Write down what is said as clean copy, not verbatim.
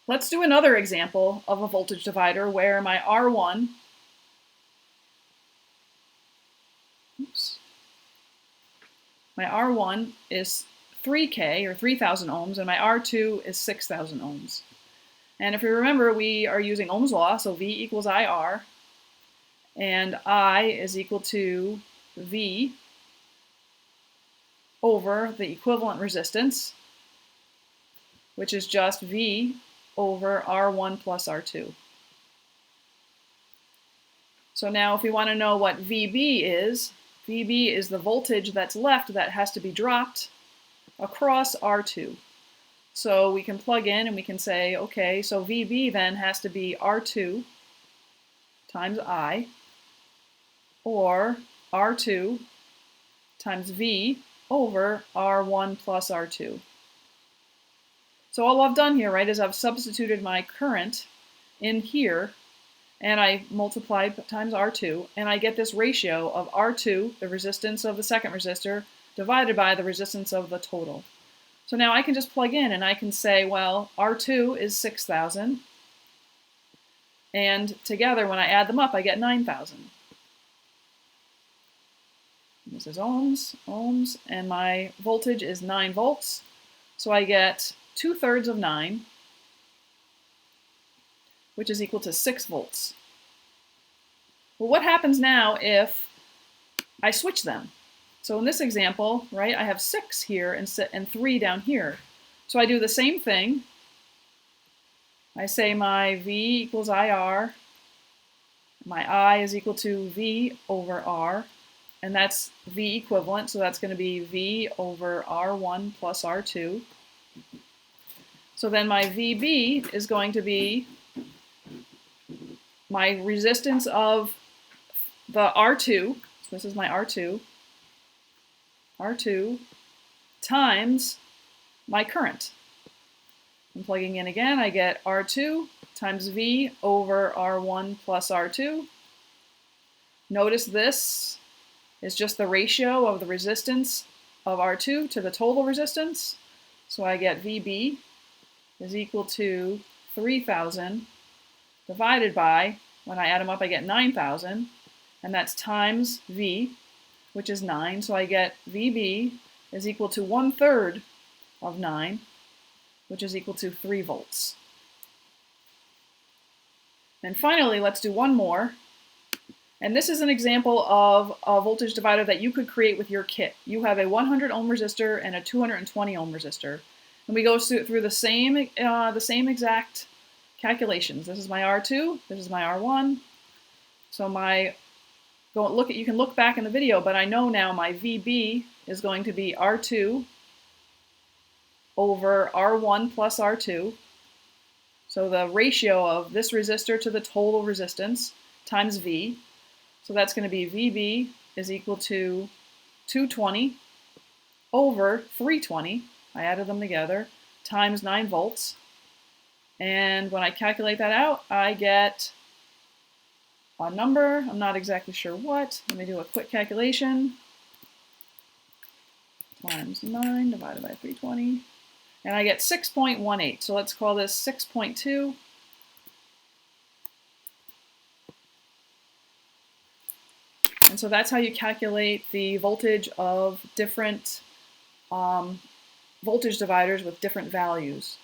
Let's do another example of a voltage divider where my R1 my R1 is 3K or 3,000 ohms and my R2 is 6,000 ohms. And if you remember, we are using Ohm's law, so V equals IR, and I is equal to V over the equivalent resistance, which is just V over R1 plus R2. So now if we want to know what VB is the voltage that's left that has to be dropped across R2. So we can plug in and we can say, okay, so VB then has to be R2 times I, or R2 times V over R1 plus R2. So all I've done here, right, is I've substituted my current in here, and I multiplied times R2, and I get this ratio of R2, the resistance of the second resistor, divided by the resistance of the total. So now I can just plug in and I can say, well, R2 is 6,000, and together when I add them up I get 9,000. This is ohms, and my voltage is 9 volts, so I get 2/3 of 9, which is equal to 6 volts. Well, what happens now if I switch them? So in this example, right, I have 6 here and 3 down here. So I do the same thing. I say my V equals IR, my I is equal to V over R, and that's V equivalent, so that's going to be V over R1 plus R2. So then my VB is going to be my resistance of the R2, so this is my R2 times my current. I'm plugging in again, I get R2 times V over R1 plus R2. Notice this is just the ratio of the resistance of R2 to the total resistance. So I get VB is equal to 3,000 divided by, when I add them up I get 9,000, and that's times V, which is 9, so I get VB is equal to 1/3 of 9, which is equal to 3 volts. And finally, let's do one more. And this is an example of a voltage divider that you could create with your kit. You have a 100 ohm resistor and a 220 ohm resistor. And we go through the same exact calculations. This is my R2, this is my R1. So you can look back in the video, but I know now my VB is going to be R2 over R1 plus R2. So the ratio of this resistor to the total resistance times V. So that's going to be VB is equal to 220 over 320, I added them together, times 9 volts. And when I calculate that out, I get a number, I'm not exactly sure what. Let me do a quick calculation. Times 9 divided by 320. And I get 6.18. So let's call this 6.2. And so that's how you calculate the voltage of different voltage dividers with different values.